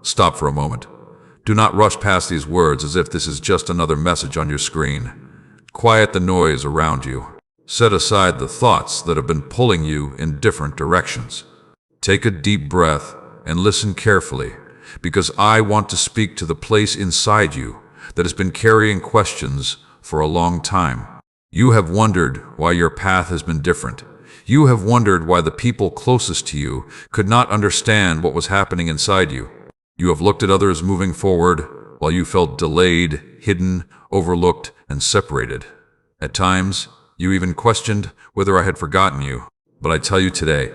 Stop for a moment. Do not rush past these words as if this is just another message on your screen. Quiet the noise around you. Set aside the thoughts that have been pulling you in different directions. Take a deep breath and listen carefully, because I want to speak to the place inside you that has been carrying questions for a long time. You have wondered why your path has been different. You have wondered why the people closest to you could not understand what was happening inside you. You have looked at others moving forward while you felt delayed, hidden, overlooked, and separated. At times, you even questioned whether I had forgotten you. But I tell you today,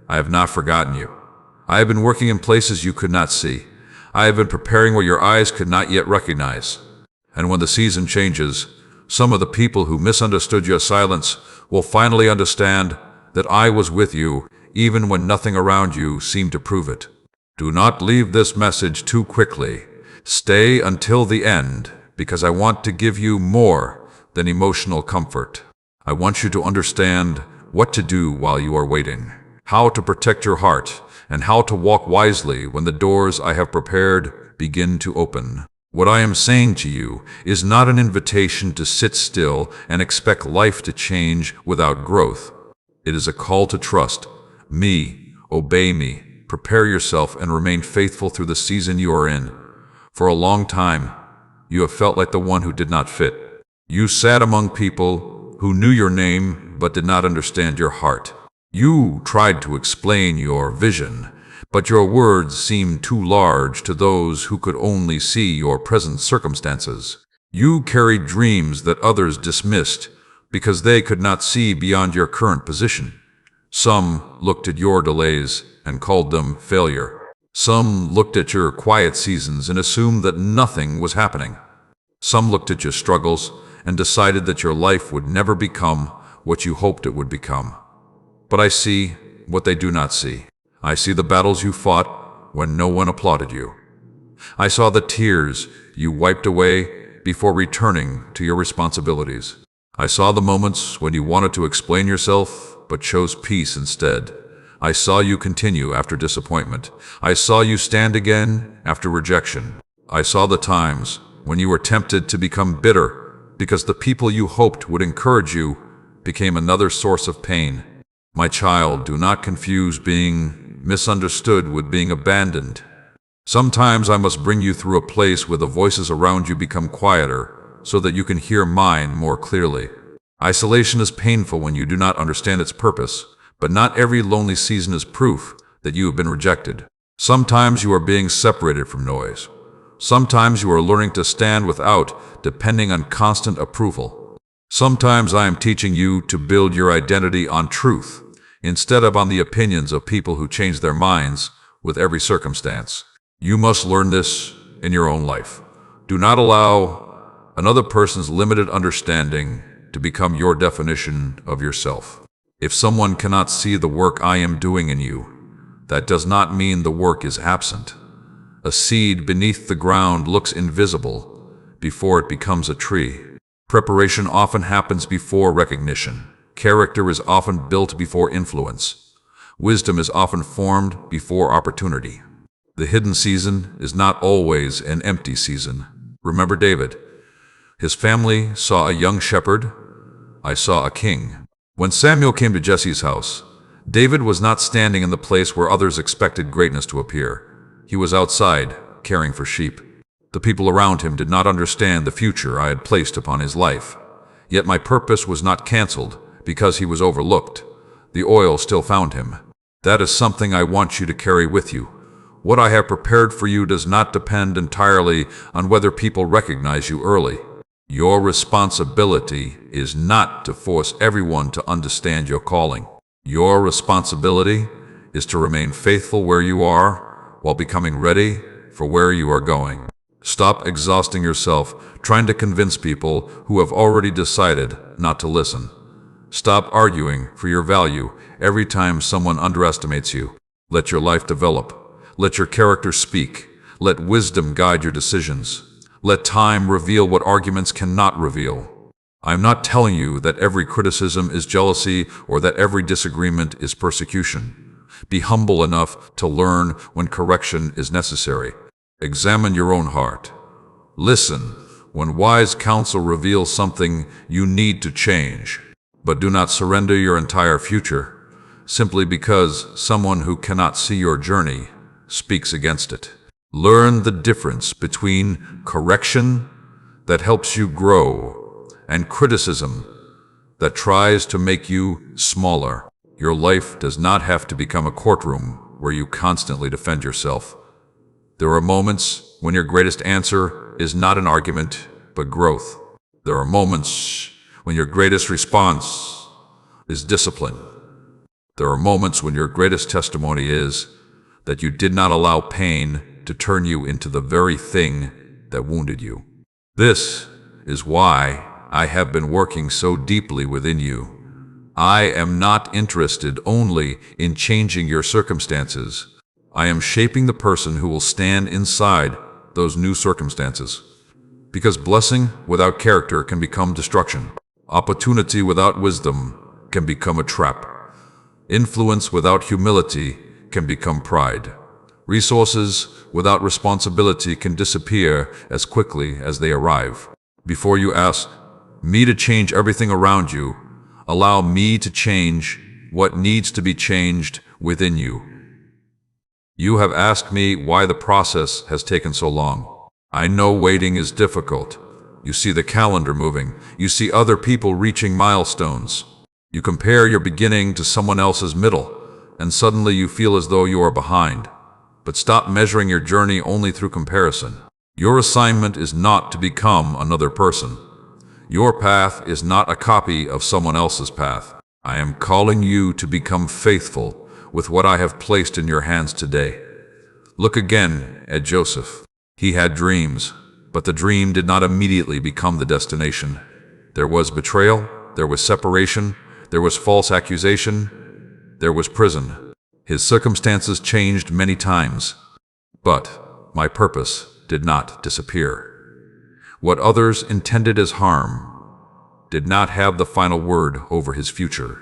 I have not forgotten you. I have been working in places you could not see. I have been preparing where your eyes could not yet recognize. And when the season changes, some of the people who misunderstood your silence will finally understand that I was with you even when nothing around you seemed to prove it. Do not leave this message too quickly. Stay until the end, because I want to give you more than emotional comfort. I want you to understand what to do while you are waiting, how to protect your heart, and how to walk wisely when the doors I have prepared begin to open. What I am saying to you is not an invitation to sit still and expect life to change without growth. It is a call to trust me, obey me, prepare yourself, and remain faithful through the season you are in. For a long time, you have felt like the one who did not fit. You sat among people who knew your name but did not understand your heart. You tried to explain your vision, but your words seemed too large to those who could only see your present circumstances. You carried dreams that others dismissed because they could not see beyond your current position. Some looked at your delays and called them failure. Some looked at your quiet seasons and assumed that nothing was happening. Some looked at your struggles and decided that your life would never become what you hoped it would become. But I see what they do not see. I see the battles you fought when no one applauded you. I saw the tears you wiped away before returning to your responsibilities. I saw the moments when you wanted to explain yourself but chose peace instead. I saw you continue after disappointment. I saw you stand again after rejection. I saw the times when you were tempted to become bitter because the people you hoped would encourage you became another source of pain. My child, do not confuse being misunderstood with being abandoned. Sometimes I must bring you through a place where the voices around you become quieter so that you can hear mine more clearly. Isolation is painful when you do not understand its purpose, but not every lonely season is proof that you have been rejected. Sometimes you are being separated from noise. Sometimes you are learning to stand without depending on constant approval. Sometimes I am teaching you to build your identity on truth instead of on the opinions of people who change their minds with every circumstance. You must learn this in your own life. Do not allow another person's limited understanding to become your definition of yourself. If someone cannot see the work I am doing in you, that does not mean the work is absent. A seed beneath the ground looks invisible before it becomes a tree. Preparation often happens before recognition. Character is often built before influence. Wisdom is often formed before opportunity. The hidden season is not always an empty season. Remember David. His family saw a young shepherd. I saw a king. When Samuel came to Jesse's house, David was not standing in the place where others expected greatness to appear. He was outside, caring for sheep. The people around him did not understand the future I had placed upon his life. Yet my purpose was not canceled because he was overlooked. The oil still found him. That is something I want you to carry with you. What I have prepared for you does not depend entirely on whether people recognize you early. Your responsibility is not to force everyone to understand your calling. Your responsibility is to remain faithful where you are while becoming ready for where you are going. Stop exhausting yourself trying to convince people who have already decided not to listen. Stop arguing for your value every time someone underestimates you. Let your life develop. Let your character speak. Let wisdom guide your decisions. Let time reveal what arguments cannot reveal. I am not telling you that every criticism is jealousy or that every disagreement is persecution. Be humble enough to learn when correction is necessary. Examine your own heart. Listen when wise counsel reveals something you need to change. But do not surrender your entire future simply because someone who cannot see your journey speaks against it. Learn the difference between correction that helps you grow and criticism that tries to make you smaller. Your life does not have to become a courtroom where you constantly defend yourself. There are moments when your greatest answer is not an argument, but growth. There are moments when your greatest response is discipline. There are moments when your greatest testimony is that you did not allow pain to turn you into the very thing that wounded you. This is why I have been working so deeply within you. I am not interested only in changing your circumstances. I am shaping the person who will stand inside those new circumstances. Because blessing without character can become destruction. Opportunity without wisdom can become a trap. Influence without humility can become pride. Resources without responsibility can disappear as quickly as they arrive. Before you ask me to change everything around you, allow me to change what needs to be changed within you. You have asked me why the process has taken so long. I know waiting is difficult. You see the calendar moving. You see other people reaching milestones. You compare your beginning to someone else's middle, and suddenly you feel as though you are behind. But stop measuring your journey only through comparison. Your assignment is not to become another person. Your path is not a copy of someone else's path. I am calling you to become faithful with what I have placed in your hands today. Look again at Joseph. He had dreams, but the dream did not immediately become the destination. There was betrayal, there was separation, there was false accusation, there was prison. His circumstances changed many times, but my purpose did not disappear. What others intended as harm did not have the final word over his future.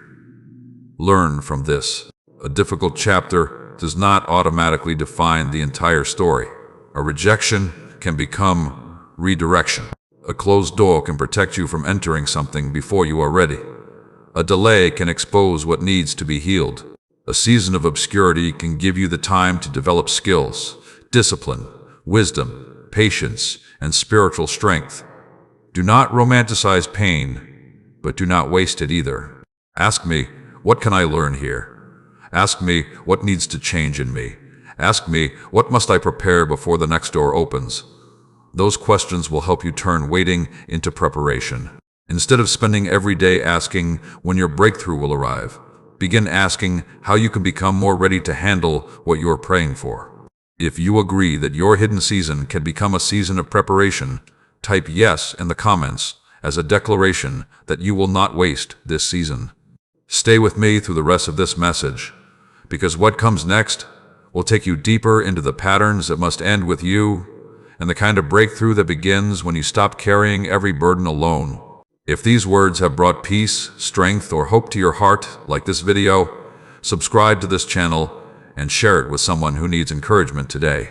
Learn from this. A difficult chapter does not automatically define the entire story. A rejection can become redirection. A closed door can protect you from entering something before you are ready. A delay can expose what needs to be healed. A season of obscurity can give you the time to develop skills, discipline, wisdom, patience, and spiritual strength. Do not romanticize pain, but do not waste it either. Ask me, what can I learn here? Ask me, what needs to change in me? Ask me, what must I prepare before the next door opens? Those questions will help you turn waiting into preparation. Instead of spending every day asking when your breakthrough will arrive, begin asking how you can become more ready to handle what you are praying for. If you agree that your hidden season can become a season of preparation, type yes in the comments as a declaration that you will not waste this season. Stay with me through the rest of this message, because what comes next will take you deeper into the patterns that must end with you and the kind of breakthrough that begins when you stop carrying every burden alone. If these words have brought peace, strength, or hope to your heart, like this video, subscribe to this channel and share it with someone who needs encouragement today.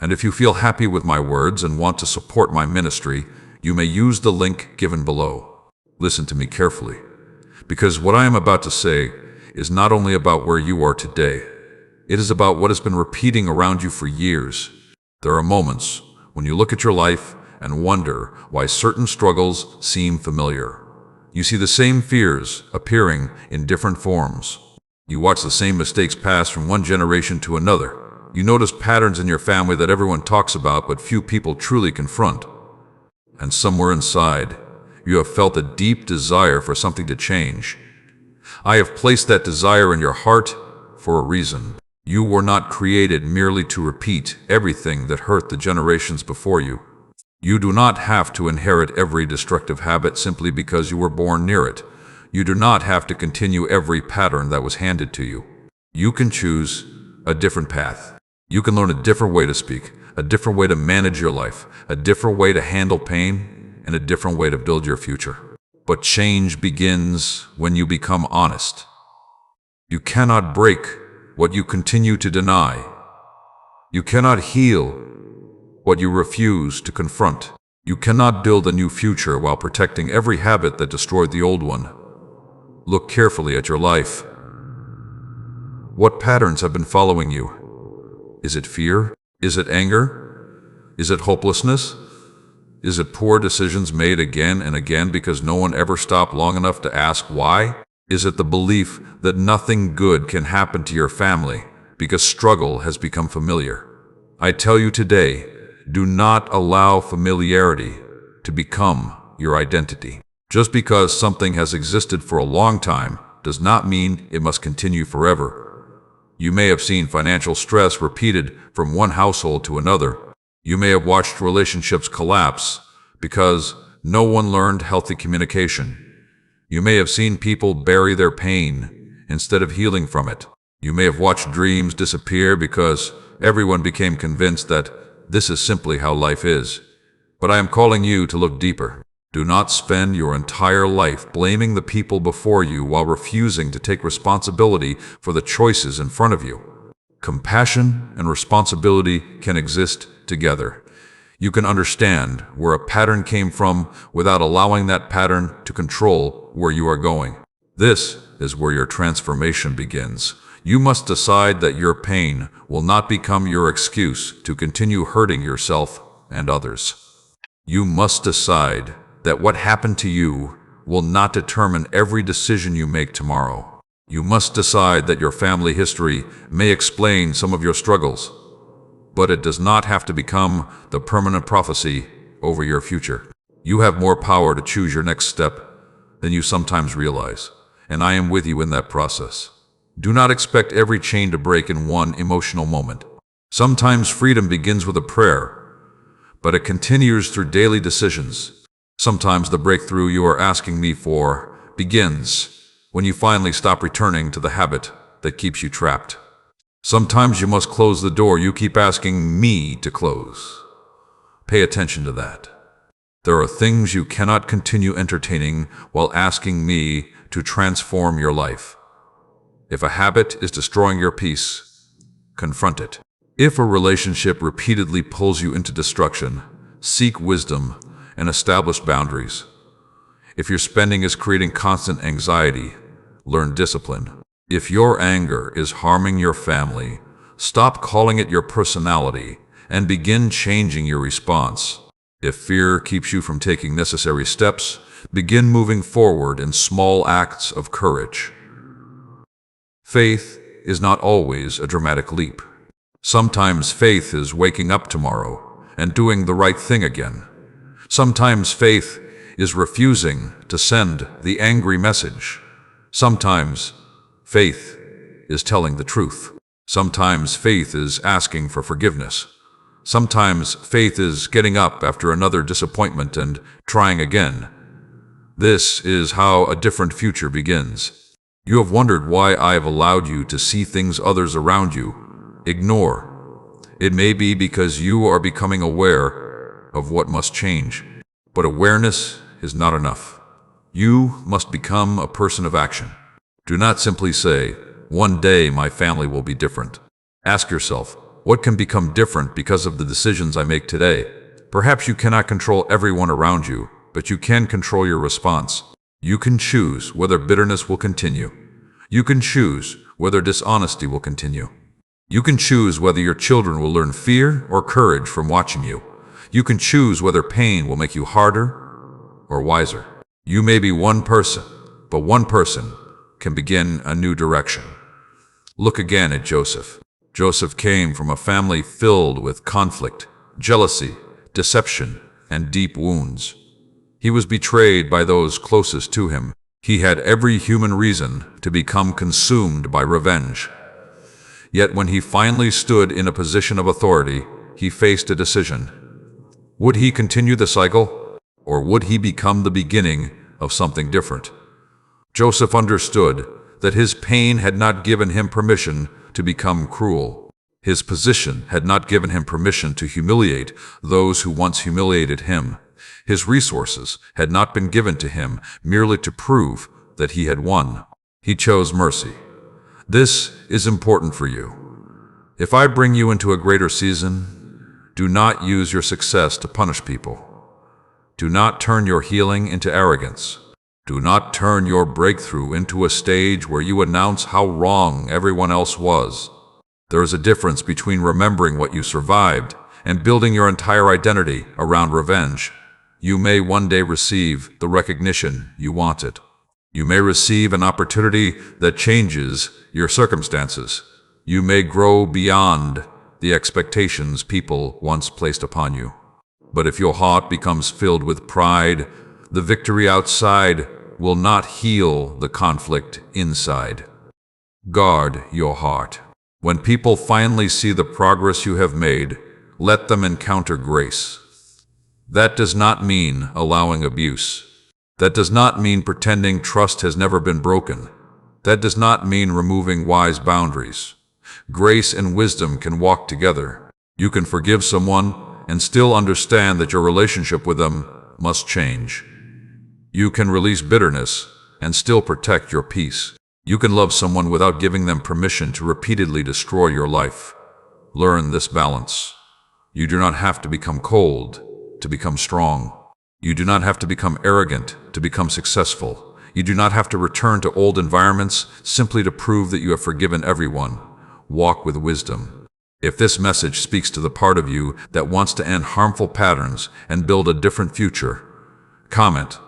And if you feel happy with my words and want to support my ministry, you may use the link given below. Listen to me carefully, because what I am about to say is not only about where you are today, it is about what has been repeating around you for years. There are moments when you look at your life and wonder why certain struggles seem familiar. You see the same fears appearing in different forms. You watch the same mistakes pass from one generation to another. You notice patterns in your family that everyone talks about but few people truly confront. And somewhere inside, you have felt a deep desire for something to change. I have placed that desire in your heart for a reason. You were not created merely to repeat everything that hurt the generations before you. You do not have to inherit every destructive habit simply because you were born near it. You do not have to continue every pattern that was handed to you. You can choose a different path. You can learn a different way to speak, a different way to manage your life, a different way to handle pain, and a different way to build your future. But change begins when you become honest. You cannot break what you continue to deny. You cannot heal what you refuse to confront. You cannot build a new future while protecting every habit that destroyed the old one. Look carefully at your life. What patterns have been following you? Is it fear? Is it anger? Is it hopelessness? Is it poor decisions made again and again because no one ever stopped long enough to ask why? Is it the belief that nothing good can happen to your family because struggle has become familiar? I tell you today, do not allow familiarity to become your identity. Just because something has existed for a long time does not mean it must continue forever. You may have seen financial stress repeated from one household to another. You may have watched relationships collapse because no one learned healthy communication. You may have seen people bury their pain instead of healing from it. You may have watched dreams disappear because everyone became convinced that this is simply how life is. But I am calling you to look deeper. Do not spend your entire life blaming the people before you while refusing to take responsibility for the choices in front of you. Compassion and responsibility can exist together. You can understand where a pattern came from without allowing that pattern to control where you are going. This is where your transformation begins. You must decide that your pain will not become your excuse to continue hurting yourself and others. You must decide that what happened to you will not determine every decision you make tomorrow. You must decide that your family history may explain some of your struggles, but it does not have to become the permanent prophecy over your future. You have more power to choose your next step than you sometimes realize, and I am with you in that process. Do not expect every chain to break in one emotional moment. Sometimes freedom begins with a prayer, but it continues through daily decisions. Sometimes the breakthrough you are asking me for begins when you finally stop returning to the habit that keeps you trapped. Sometimes you must close the door you keep asking me to close. Pay attention to that. There are things you cannot continue entertaining while asking me to transform your life. If a habit is destroying your peace, confront it. If a relationship repeatedly pulls you into destruction, seek wisdom and establish boundaries. If your spending is creating constant anxiety, learn discipline. If your anger is harming your family, stop calling it your personality and begin changing your response. If fear keeps you from taking necessary steps, begin moving forward in small acts of courage. Faith is not always a dramatic leap. Sometimes faith is waking up tomorrow and doing the right thing again. Sometimes faith is refusing to send the angry message. Sometimes faith is telling the truth. Sometimes faith is asking for forgiveness. Sometimes faith is getting up after another disappointment and trying again. This is how a different future begins. You have wondered why I have allowed you to see things others around you ignore. It may be because you are becoming aware of what must change. But awareness is not enough. You must become a person of action. Do not simply say, "One day my family will be different." Ask yourself, what can become different because of the decisions I make today? Perhaps you cannot control everyone around you, but you can control your response. You can choose whether bitterness will continue. You can choose whether dishonesty will continue. You can choose whether your children will learn fear or courage from watching you. You can choose whether pain will make you harder or wiser. You may be one person, but one person can begin a new direction. Look again at Joseph. Joseph came from a family filled with conflict, jealousy, deception, and deep wounds. He was betrayed by those closest to him. He had every human reason to become consumed by revenge. Yet when he finally stood in a position of authority, he faced a decision. Would he continue the cycle, or would he become the beginning of something different? Joseph understood that his pain had not given him permission to become cruel. His position had not given him permission to humiliate those who once humiliated him. His resources had not been given to him merely to prove that he had won. He chose mercy. This is important for you. If I bring you into a greater season, Do not use your success to punish people. Do not turn your healing into arrogance. Do not turn your breakthrough into a stage where you announce how wrong everyone else was. There is a difference between remembering what you survived and building your entire identity around revenge. You may one day receive the recognition you wanted. You may receive an opportunity that changes your circumstances. You may grow beyond the expectations people once placed upon you. But if your heart becomes filled with pride, the victory outside will not heal the conflict inside. Guard your heart. When people finally see the progress you have made, let them encounter grace. That does not mean allowing abuse. That does not mean pretending trust has never been broken. That does not mean removing wise boundaries. Grace and wisdom can walk together. You can forgive someone and still understand that your relationship with them must change. You can release bitterness and still protect your peace. You can love someone without giving them permission to repeatedly destroy your life. Learn this balance. You do not have to become cold to become strong. You do not have to become arrogant to become successful. You do not have to return to old environments simply to prove that you have forgiven everyone. Walk with wisdom. If this message speaks to the part of you that wants to end harmful patterns and build a different future, comment,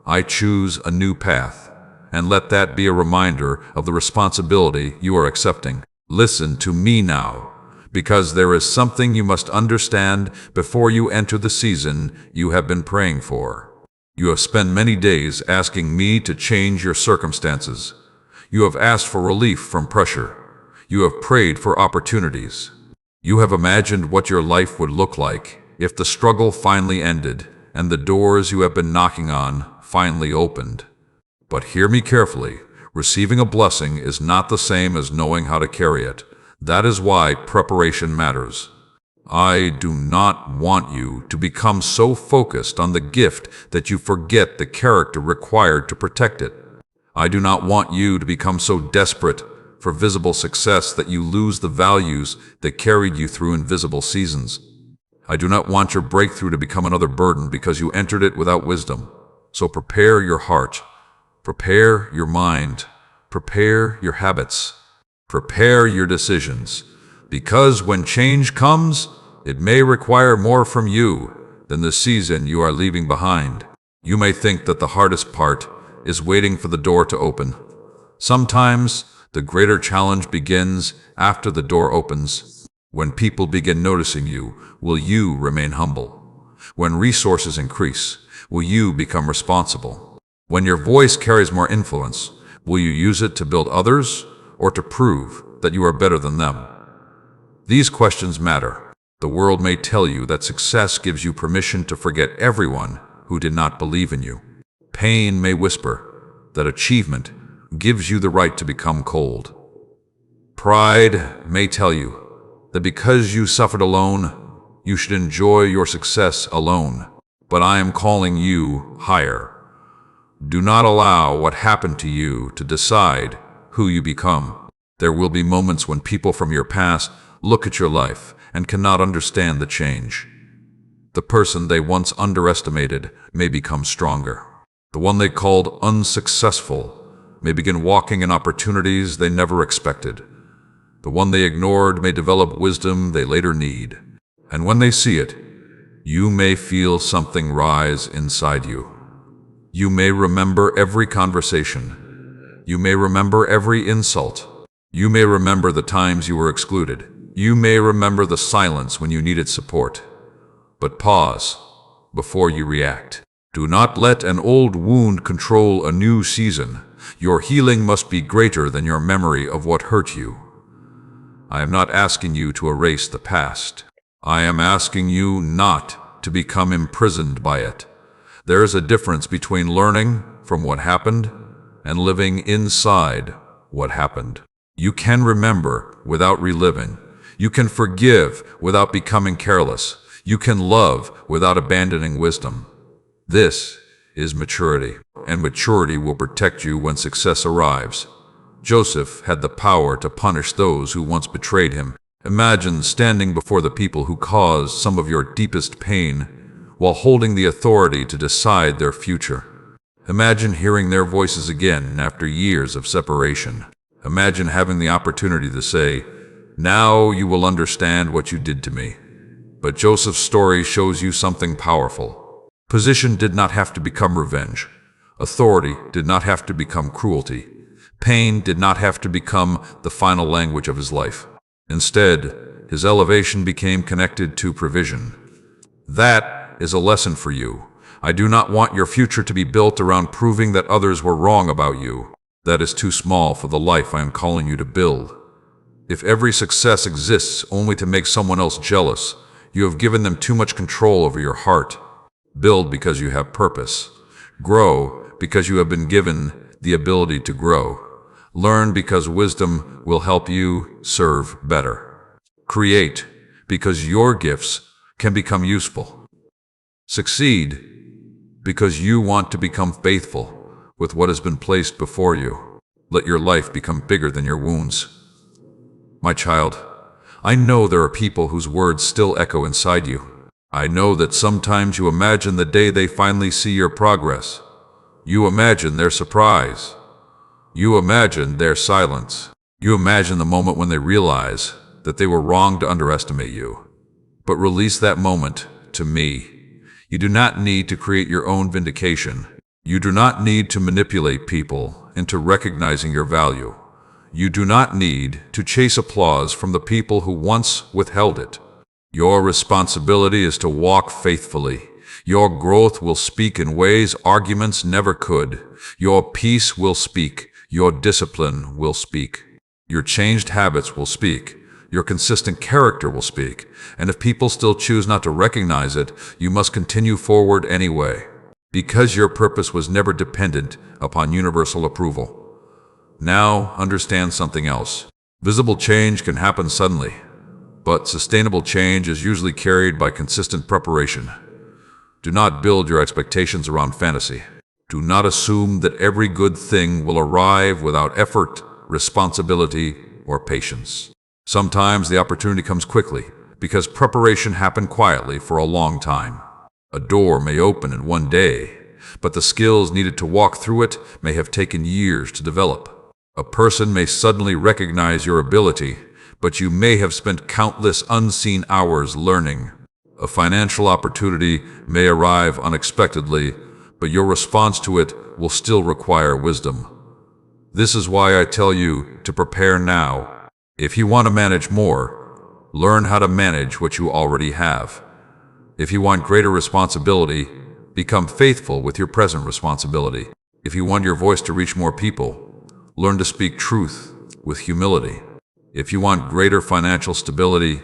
"I choose a new path," and let that be a reminder of the responsibility you are accepting. Listen to me now, because there is something you must understand before you enter the season you have been praying for. You have spent many days asking me to change your circumstances. You have asked for relief from pressure. You have prayed for opportunities. You have imagined what your life would look like if the struggle finally ended and the doors you have been knocking on finally opened. But hear me carefully. Receiving a blessing is not the same as knowing how to carry it. That is why preparation matters. I do not want you to become so focused on the gift that you forget the character required to protect it. I do not want you to become so desperate for visible success that you lose the values that carried you through invisible seasons. I do not want your breakthrough to become another burden because you entered it without wisdom. So prepare your heart, prepare your mind, prepare your habits, prepare your decisions, because when change comes, it may require more from you than the season you are leaving behind. You may think that the hardest part is waiting for the door to open. Sometimes the greater challenge begins after the door opens. When people begin noticing you, will you remain humble? When resources increase, will you become responsible? When your voice carries more influence, will you use it to build others or to prove that you are better than them? These questions matter. The world may tell you that success gives you permission to forget everyone who did not believe in you. Pain may whisper that achievement gives you the right to become cold. Pride may tell you that because you suffered alone, you should enjoy your success alone. But I am calling you higher. Do not allow what happened to you to decide who you become. There will be moments when people from your past look at your life and cannot understand the change. The person they once underestimated may become stronger. The one they called unsuccessful may begin walking in opportunities they never expected. The one they ignored may develop wisdom they later need. And when they see it, you may feel something rise inside you. You may remember every conversation. You may remember every insult. You may remember the times you were excluded. You may remember the silence when you needed support. But pause before you react. Do not let an old wound control a new season. Your healing must be greater than your memory of what hurt you. I am not asking you to erase the past. I am asking you not to become imprisoned by it. There is a difference between learning from what happened and living inside what happened. You can remember without reliving. You can forgive without becoming careless. You can love without abandoning wisdom. This is maturity, and maturity will protect you when success arrives. Joseph had the power to punish those who once betrayed him. Imagine standing before the people who caused some of your deepest pain while holding the authority to decide their future. Imagine hearing their voices again after years of separation. Imagine having the opportunity to say, "Now you will understand what you did to me." But Joseph's story shows you something powerful. Position did not have to become revenge. Authority did not have to become cruelty. Pain did not have to become the final language of his life. Instead, his elevation became connected to provision. That is a lesson for you. I do not want your future to be built around proving that others were wrong about you. That is too small for the life I am calling you to build. If every success exists only to make someone else jealous, you have given them too much control over your heart. Build because you have purpose. Grow because you have been given the ability to grow. Learn because wisdom will help you serve better. Create because your gifts can become useful. Succeed because you want to become faithful with what has been placed before you. Let your life become bigger than your wounds. My child, I know there are people whose words still echo inside you. I know that sometimes you imagine the day they finally see your progress. You imagine their surprise. You imagine their silence. You imagine the moment when they realize that they were wrong to underestimate you. But release that moment to me. You do not need to create your own vindication. You do not need to manipulate people into recognizing your value. You do not need to chase applause from the people who once withheld it. Your responsibility is to walk faithfully. Your growth will speak in ways arguments never could. Your peace will speak. Your discipline will speak. Your changed habits will speak. Your consistent character will speak. And if people still choose not to recognize it, you must continue forward anyway. Because your purpose was never dependent upon universal approval. Now, understand something else. Visible change can happen suddenly, but sustainable change is usually carried by consistent preparation. Do not build your expectations around fantasy. Do not assume that every good thing will arrive without effort, responsibility, or patience. Sometimes the opportunity comes quickly because preparation happened quietly for a long time. A door may open in one day, but the skills needed to walk through it may have taken years to develop. A person may suddenly recognize your ability, but you may have spent countless unseen hours learning. A financial opportunity may arrive unexpectedly, but your response to it will still require wisdom. This is why I tell you to prepare now. If you want to manage more, learn how to manage what you already have. If you want greater responsibility, become faithful with your present responsibility. If you want your voice to reach more people, learn to speak truth with humility. If you want greater financial stability,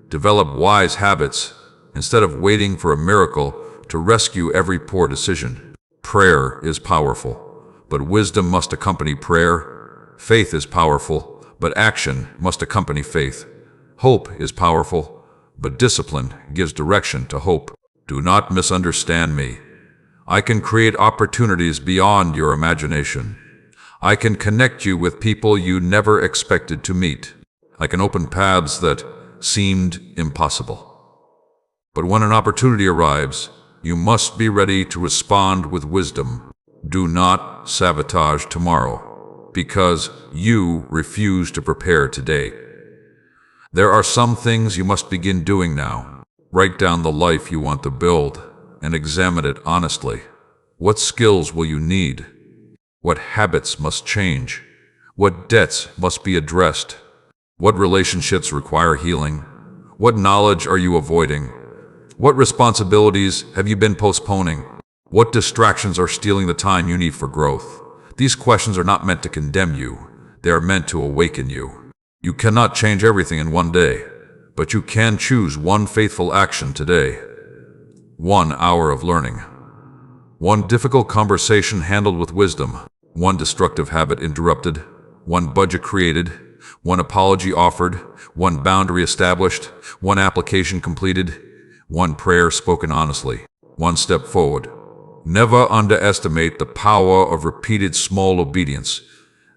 develop wise habits instead of waiting for a miracle to rescue every poor decision. Prayer is powerful, but wisdom must accompany prayer. Faith is powerful, but action must accompany faith. Hope is powerful, but discipline gives direction to hope. Do not misunderstand me. I can create opportunities beyond your imagination. I can connect you with people you never expected to meet. I can open paths that seemed impossible. But when an opportunity arrives, you must be ready to respond with wisdom. Do not sabotage tomorrow because you refuse to prepare today. There are some things you must begin doing now. Write down the life you want to build and examine it honestly. What skills will you need? What habits must change? What debts must be addressed? What relationships require healing? What knowledge are you avoiding? What responsibilities have you been postponing? What distractions are stealing the time you need for growth? These questions are not meant to condemn you. They are meant to awaken you. You cannot change everything in one day, but you can choose one faithful action today. 1 hour of learning. 1 difficult conversation handled with wisdom. 1 destructive habit interrupted. 1 budget created. 1 apology offered. 1 boundary established. 1 application completed. 1 prayer spoken honestly. 1 step forward. Never underestimate the power of repeated small obedience.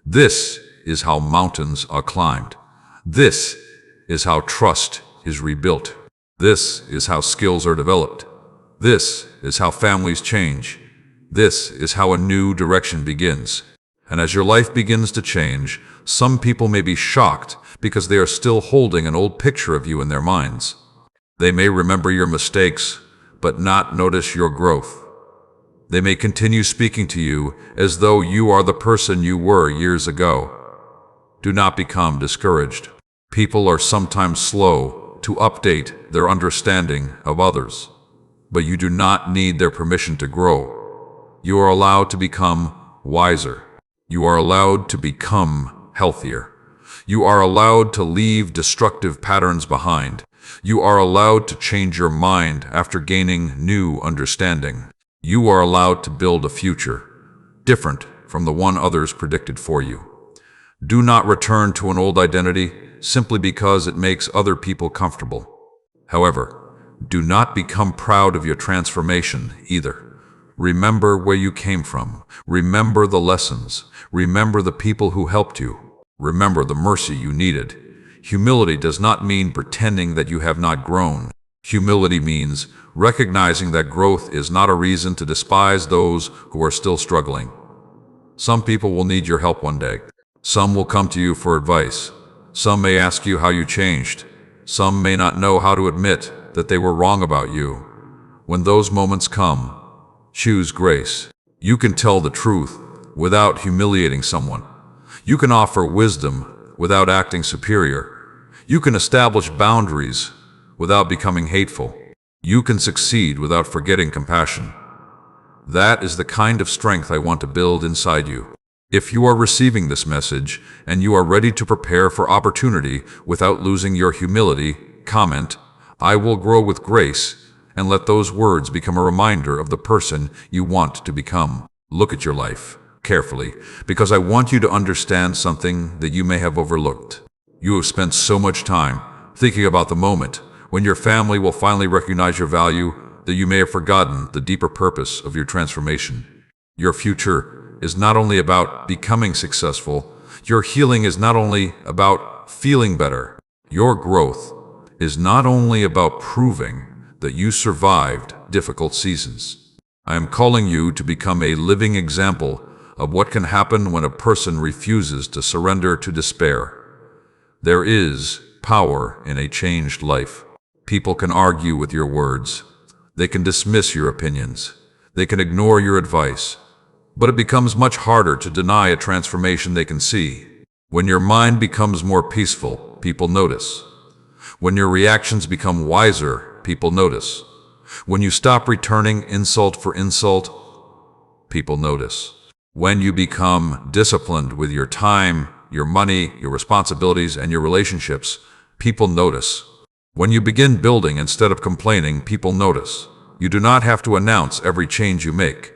This is how mountains are climbed. This is how trust is rebuilt. This is how skills are developed. This is how families change. This is how a new direction begins. And as your life begins to change, some people may be shocked because they are still holding an old picture of you in their minds. They may remember your mistakes, but not notice your growth. They may continue speaking to you as though you are the person you were years ago. Do not become discouraged. People are sometimes slow to update their understanding of others, but you do not need their permission to grow. You are allowed to become wiser. You are allowed to become healthier. You are allowed to leave destructive patterns behind. You are allowed to change your mind after gaining new understanding. You are allowed to build a future different from the one others predicted for you. Do not return to an old identity simply because it makes other people comfortable. However, do not become proud of your transformation either. Remember where you came from. Remember the lessons. Remember the people who helped you. Remember the mercy you needed. Humility does not mean pretending that you have not grown. Humility means recognizing that growth is not a reason to despise those who are still struggling. Some people will need your help one day. Some will come to you for advice. Some may ask you how you changed. Some may not know how to admit that they were wrong about you. When those moments come, choose grace. You can tell the truth without humiliating someone. You can offer wisdom without acting superior. You can establish boundaries without becoming hateful. You can succeed without forgetting compassion. That is the kind of strength I want to build inside you. If you are receiving this message and you are ready to prepare for opportunity without losing your humility, comment, "I will grow with grace," and let those words become a reminder of the person you want to become. Look at your life carefully, because I want you to understand something that you may have overlooked. You have spent so much time thinking about the moment when your family will finally recognize your value that you may have forgotten the deeper purpose of your transformation. Your future is not only about becoming successful. Your healing is not only about feeling better. Your growth is not only about proving that you survived difficult seasons. I am calling you to become a living example of what can happen when a person refuses to surrender to despair. There is power in a changed life. People can argue with your words. They can dismiss your opinions. They can ignore your advice. But it becomes much harder to deny a transformation they can see. When your mind becomes more peaceful, people notice. When your reactions become wiser, people notice. When you stop returning insult for insult, people notice. When you become disciplined with your time, your money, your responsibilities, and your relationships, people notice. When you begin building instead of complaining, people notice. You do not have to announce every change you make.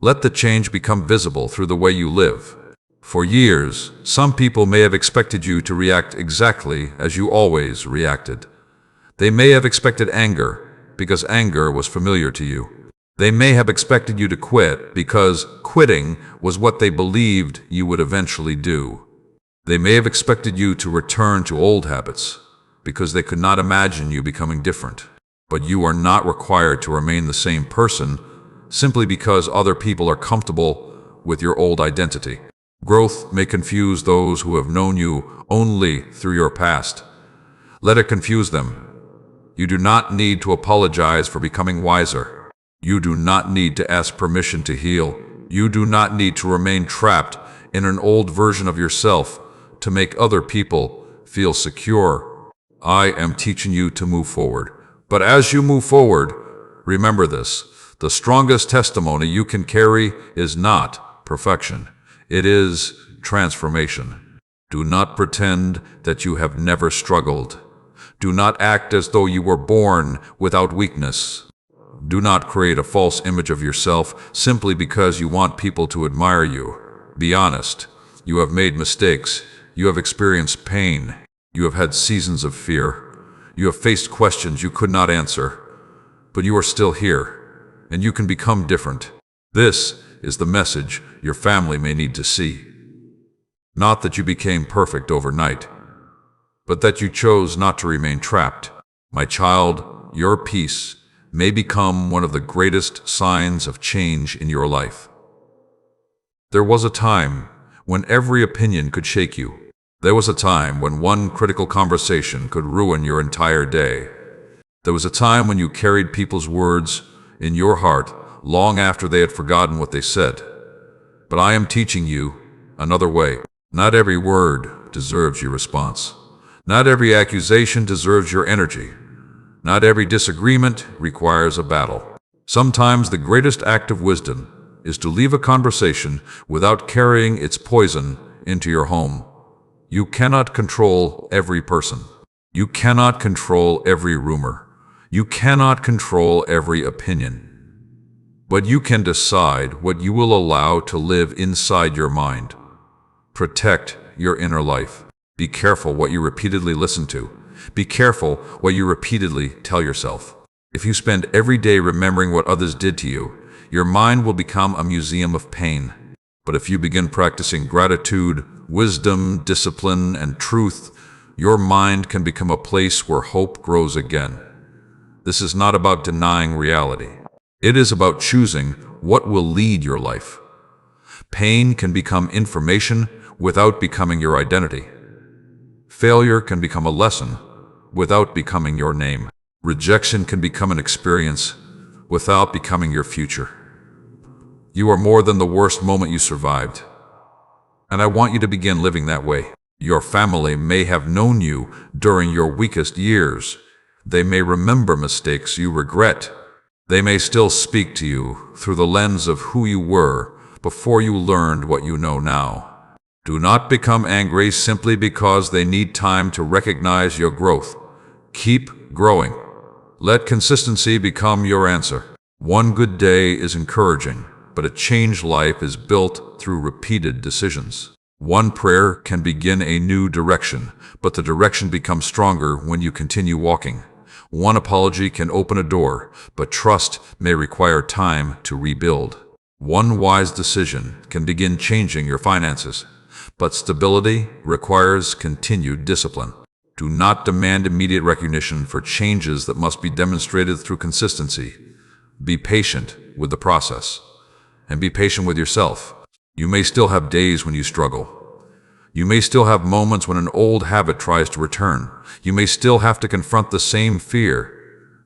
Let the change become visible through the way you live. For years, some people may have expected you to react exactly as you always reacted. They may have expected anger because anger was familiar to you. They may have expected you to quit because quitting was what they believed you would eventually do. They may have expected you to return to old habits because they could not imagine you becoming different. But you are not required to remain the same person simply because other people are comfortable with your old identity. Growth may confuse those who have known you only through your past. Let it confuse them. You do not need to apologize for becoming wiser. You do not need to ask permission to heal. You do not need to remain trapped in an old version of yourself to make other people feel secure. I am teaching you to move forward. But as you move forward, remember this. The strongest testimony you can carry is not perfection. It is transformation. Do not pretend that you have never struggled. Do not act as though you were born without weakness. Do not create a false image of yourself simply because you want people to admire you. Be honest. You have made mistakes. You have experienced pain. You have had seasons of fear. You have faced questions you could not answer. But you are still here. And you can become different. This is the message your family may need to see. Not that you became perfect overnight, but that you chose not to remain trapped. My child, your peace may become one of the greatest signs of change in your life. There was a time when every opinion could shake you. There was a time when one critical conversation could ruin your entire day. There was a time when you carried people's words in your heart long after they had forgotten what they said. But I am teaching you another way. Not every word deserves your response. Not every accusation deserves your energy. Not every disagreement requires a battle. Sometimes the greatest act of wisdom is to leave a conversation without carrying its poison into your home. You cannot control every person. You cannot control every rumor. You cannot control every opinion. But you can decide what you will allow to live inside your mind. Protect your inner life. Be careful what you repeatedly listen to. Be careful what you repeatedly tell yourself. If you spend every day remembering what others did to you, your mind will become a museum of pain. But if you begin practicing gratitude, wisdom, discipline, and truth, your mind can become a place where hope grows again. This is not about denying reality. It is about choosing what will lead your life. Pain can become information without becoming your identity. Failure can become a lesson without becoming your name. Rejection can become an experience without becoming your future. You are more than the worst moment you survived, and I want you to begin living that way. Your family may have known you during your weakest years. They may remember mistakes you regret. They may still speak to you through the lens of who you were before you learned what you know now. Do not become angry simply because they need time to recognize your growth. Keep growing. Let consistency become your answer. One good day is encouraging, but a changed life is built through repeated decisions. One prayer can begin a new direction, but the direction becomes stronger when you continue walking. One apology can open a door, but trust may require time to rebuild. One wise decision can begin changing your finances, but stability requires continued discipline. Do not demand immediate recognition for changes that must be demonstrated through consistency. Be patient with the process, and be patient with yourself. You may still have days when you struggle. You may still have moments when an old habit tries to return. You may still have to confront the same fear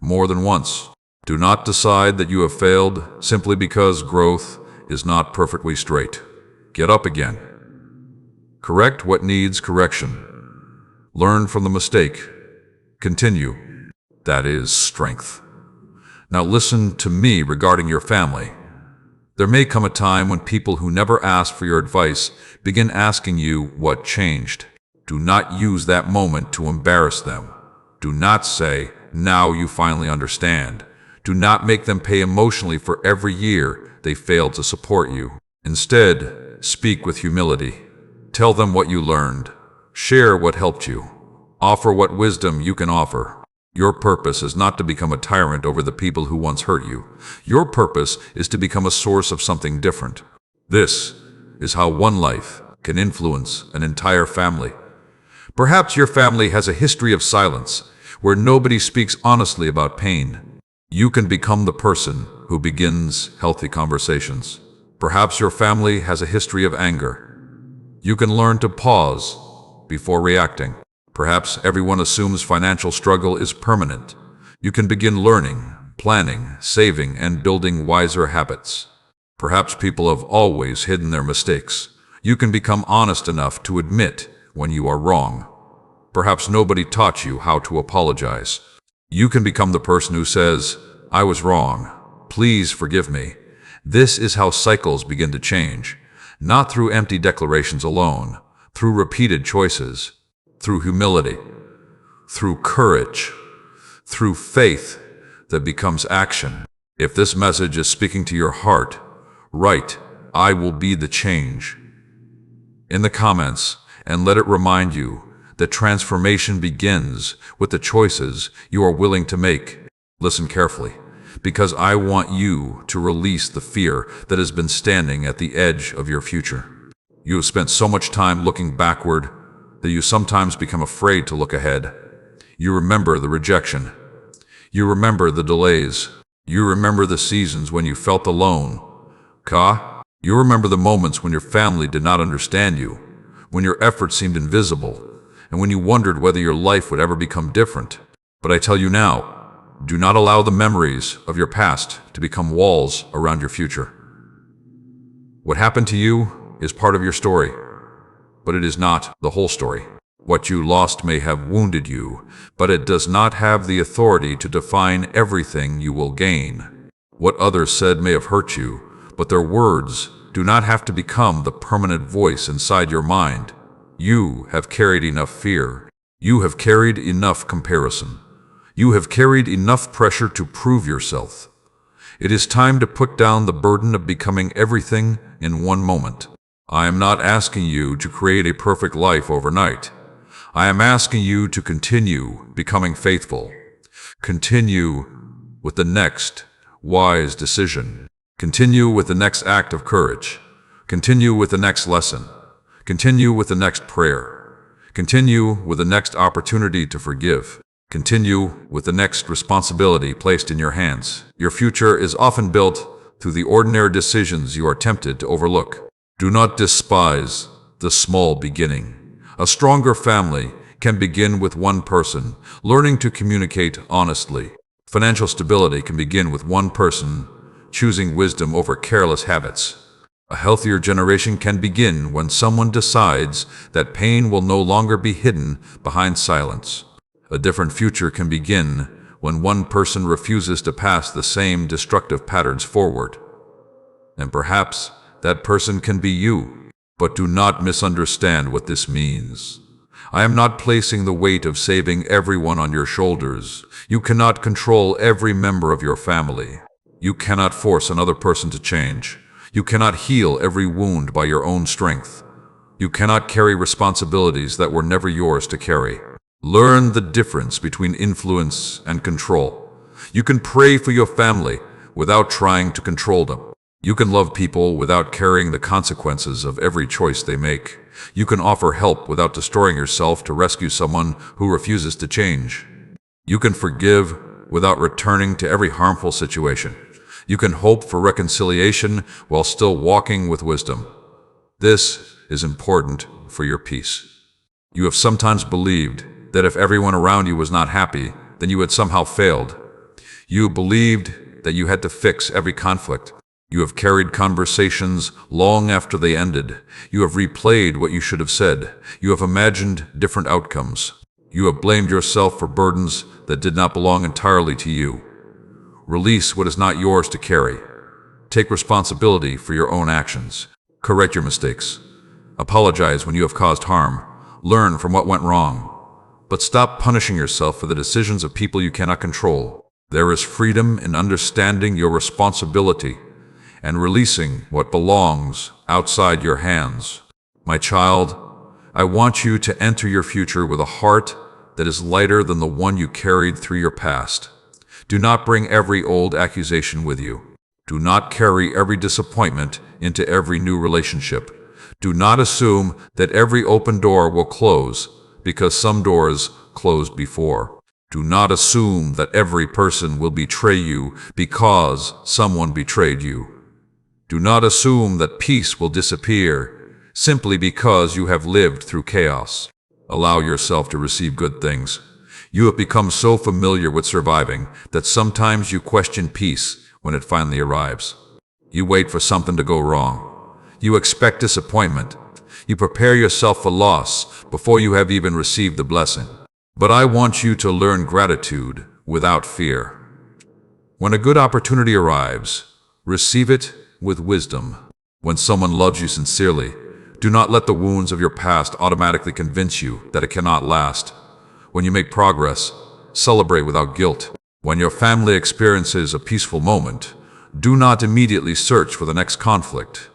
more than once. Do not decide that you have failed simply because growth is not perfectly straight. Get up again. Correct what needs correction. Learn from the mistake. Continue. That is strength. Now listen to me regarding your family. There may come a time when people who never ask for your advice begin asking you what changed. Do not use that moment to embarrass them. Do not say, "Now you finally understand." Do not make them pay emotionally for every year they failed to support you. Instead, speak with humility. Tell them what you learned. Share what helped you. Offer what wisdom you can offer. Your purpose is not to become a tyrant over the people who once hurt you. Your purpose is to become a source of something different. This is how one life can influence an entire family. Perhaps your family has a history of silence, where nobody speaks honestly about pain. You can become the person who begins healthy conversations. Perhaps your family has a history of anger. You can learn to pause before reacting. Perhaps everyone assumes financial struggle is permanent. You can begin learning, planning, saving, and building wiser habits. Perhaps people have always hidden their mistakes. You can become honest enough to admit when you are wrong. Perhaps nobody taught you how to apologize. You can become the person who says, "I was wrong. Please forgive me." This is how cycles begin to change, not through empty declarations alone, through repeated choices, through humility, through courage, through faith that becomes action. If this message is speaking to your heart, write, "I will be the change" in the comments, and let it remind you that transformation begins with the choices you are willing to make. Listen carefully, because I want you to release the fear that has been standing at the edge of your future. You have spent so much time looking backward that you sometimes become afraid to look ahead. You remember the rejection. You remember the delays. You remember the seasons when you felt alone. You remember the moments when your family did not understand you, when your efforts seemed invisible, and when you wondered whether your life would ever become different. But I tell you now, do not allow the memories of your past to become walls around your future. What happened to you is part of your story, but it is not the whole story. What you lost may have wounded you, but it does not have the authority to define everything you will gain. What others said may have hurt you, but their words do not have to become the permanent voice inside your mind. You have carried enough fear. You have carried enough comparison. You have carried enough pressure to prove yourself. It is time to put down the burden of becoming everything in one moment. I am not asking you to create a perfect life overnight. I am asking you to continue becoming faithful. Continue with the next wise decision. Continue with the next act of courage. Continue with the next lesson. Continue with the next prayer. Continue with the next opportunity to forgive. Continue with the next responsibility placed in your hands. Your future is often built through the ordinary decisions you are tempted to overlook. Do not despise the small beginning. A stronger family can begin with one person learning to communicate honestly. Financial stability can begin with one person choosing wisdom over careless habits. A healthier generation can begin when someone decides that pain will no longer be hidden behind silence. A different future can begin when one person refuses to pass the same destructive patterns forward. And perhaps that person can be you. But do not misunderstand what this means. I am not placing the weight of saving everyone on your shoulders. You cannot control every member of your family. You cannot force another person to change. You cannot heal every wound by your own strength. You cannot carry responsibilities that were never yours to carry. Learn the difference between influence and control. You can pray for your family without trying to control them. You can love people without carrying the consequences of every choice they make. You can offer help without destroying yourself to rescue someone who refuses to change. You can forgive without returning to every harmful situation. You can hope for reconciliation while still walking with wisdom. This is important for your peace. You have sometimes believed that if everyone around you was not happy, then you had somehow failed. You believed that you had to fix every conflict. You have carried conversations long after they ended. You have replayed what you should have said. You have imagined different outcomes. You have blamed yourself for burdens that did not belong entirely to you. Release what is not yours to carry. Take responsibility for your own actions. Correct your mistakes. Apologize when you have caused harm. Learn from what went wrong. But stop punishing yourself for the decisions of people you cannot control. There is freedom in understanding your responsibility and releasing what belongs outside your hands. My child, I want you to enter your future with a heart that is lighter than the one you carried through your past. Do not bring every old accusation with you. Do not carry every disappointment into every new relationship. Do not assume that every open door will close because some doors closed before. Do not assume that every person will betray you because someone betrayed you. Do not assume that peace will disappear simply because you have lived through chaos. Allow yourself to receive good things. You have become so familiar with surviving that sometimes you question peace when it finally arrives. You wait for something to go wrong. You expect disappointment. You prepare yourself for loss before you have even received the blessing. But I want you to learn gratitude without fear. When a good opportunity arrives, receive it with wisdom. When someone loves you sincerely, do not let the wounds of your past automatically convince you that it cannot last. When you make progress, celebrate without guilt. When your family experiences a peaceful moment, do not immediately search for the next conflict.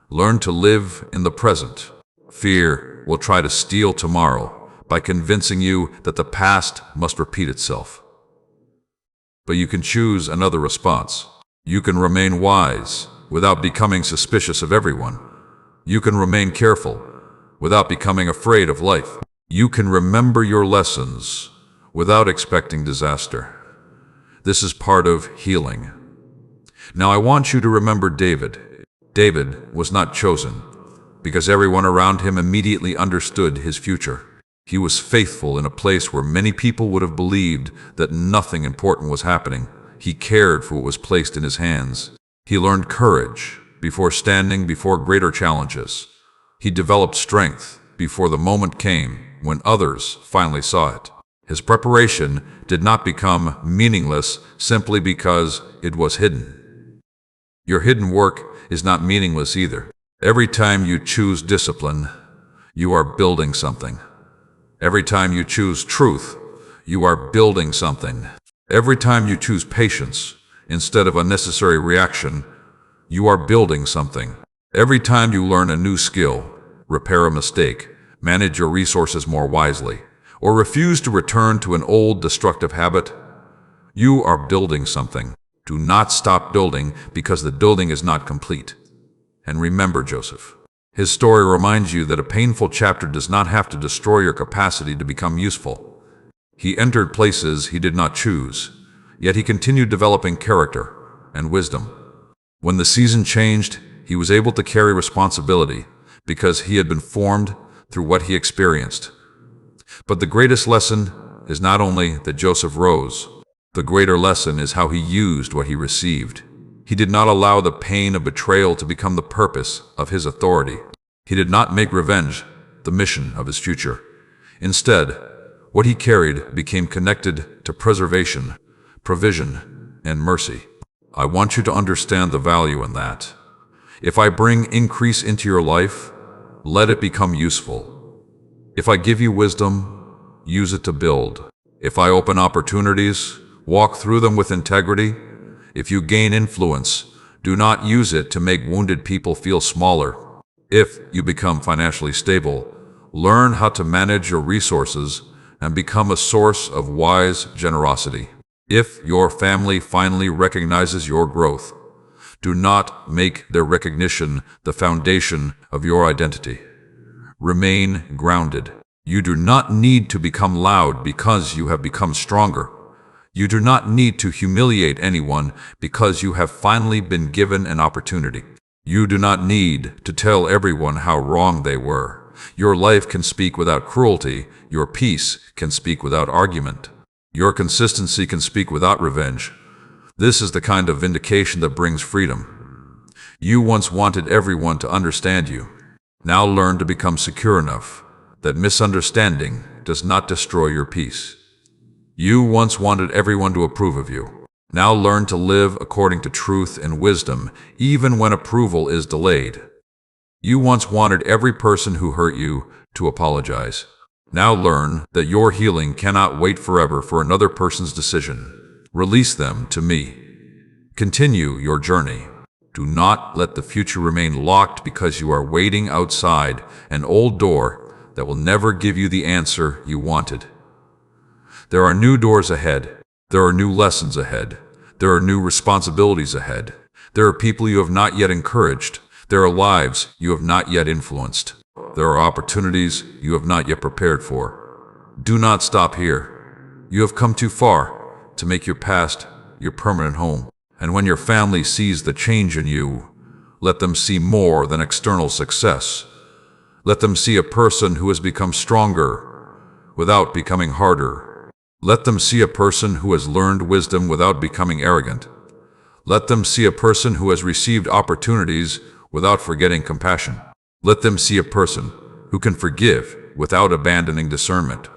Learn to live in the present. Fear will try to steal tomorrow by convincing you that the past must repeat itself. But you can choose another response. You can remain wise without becoming suspicious of everyone. You can remain careful without becoming afraid of life. You can remember your lessons without expecting disaster. This is part of healing. Now I want you to remember David. David was not chosen because everyone around him immediately understood his future. He was faithful in a place where many people would have believed that nothing important was happening. He cared for what was placed in his hands. He learned courage before standing before greater challenges. He developed strength before the moment came when others finally saw it. His preparation did not become meaningless simply because it was hidden. Your hidden work is not meaningless either. Every time you choose discipline, you are building something. Every time you choose truth, you are building something. Every time you choose patience instead of unnecessary reaction, you are building something. Every time you learn a new skill, repair a mistake, manage your resources more wisely, or refuse to return to an old destructive habit, you are building something. Do not stop building because the building is not complete. And remember Joseph. His story reminds you that a painful chapter does not have to destroy your capacity to become useful. He entered places he did not choose, yet he continued developing character and wisdom. When the season changed, he was able to carry responsibility because he had been formed through what he experienced. But the greatest lesson is not only that Joseph rose. The greater lesson is how he used what he received. He did not allow the pain of betrayal to become the purpose of his authority. He did not make revenge the mission of his future. Instead, what he carried became connected to preservation, provision, and mercy. I want you to understand the value in that. If I bring increase into your life, let it become useful. If I give you wisdom, use it to build. If I open opportunities, walk through them with integrity. If you gain influence, do not use it to make wounded people feel smaller. If you become financially stable, learn how to manage your resources and become a source of wise generosity. If your family finally recognizes your growth, do not make their recognition the foundation of your identity. Remain grounded. You do not need to become loud because you have become stronger. You do not need to humiliate anyone because you have finally been given an opportunity. You do not need to tell everyone how wrong they were. Your life can speak without cruelty. Your peace can speak without argument. Your consistency can speak without revenge. This is the kind of vindication that brings freedom. You once wanted everyone to understand you. Now learn to become secure enough that misunderstanding does not destroy your peace. You once wanted everyone to approve of you. Now learn to live according to truth and wisdom, even when approval is delayed. You once wanted every person who hurt you to apologize. Now learn that your healing cannot wait forever for another person's decision. Release them to me. Continue your journey. Do not let the future remain locked because you are waiting outside an old door that will never give you the answer you wanted. There are new doors ahead. There are new lessons ahead. There are new responsibilities ahead. There are people you have not yet encouraged. There are lives you have not yet influenced. There are opportunities you have not yet prepared for. Do not stop here. You have come too far to make your past your permanent home. And when your family sees the change in you, let them see more than external success. Let them see a person who has become stronger without becoming harder. Let them see a person who has learned wisdom without becoming arrogant. Let them see a person who has received opportunities without forgetting compassion. Let them see a person who can forgive without abandoning discernment.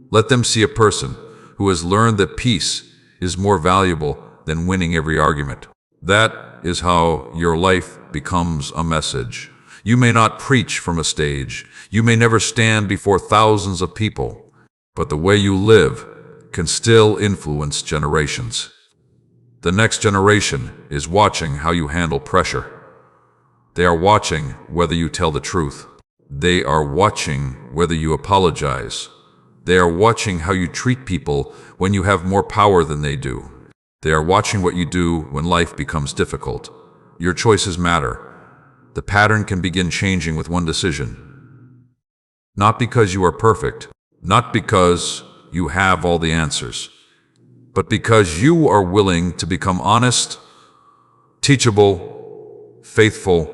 Let them see a person who has learned that peace is more valuable than winning every argument. That is how your life becomes a message. You may not preach from a stage. You may never stand before thousands of people. But the way you live can still influence generations. The next generation is watching how you handle pressure. They are watching whether you tell the truth. They are watching whether you apologize. They are watching how you treat people when you have more power than they do. They are watching what you do when life becomes difficult. Your choices matter. The pattern can begin changing with one decision. Not because you are perfect, not because you have all the answers, but because you are willing to become honest, teachable, faithful,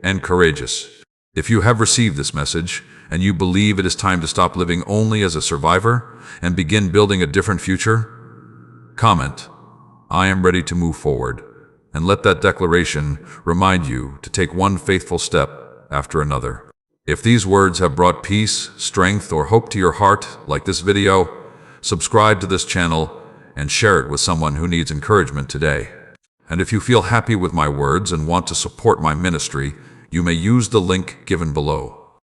and courageous. If you have received this message and you believe it is time to stop living only as a survivor and begin building a different future, comment, "I am ready to move forward," and let that declaration remind you to take one faithful step after another. If these words have brought peace, strength, or hope to your heart, like this video, subscribe to this channel and share it with someone who needs encouragement today. And if you feel happy with my words and want to support my ministry, you may use the link given below.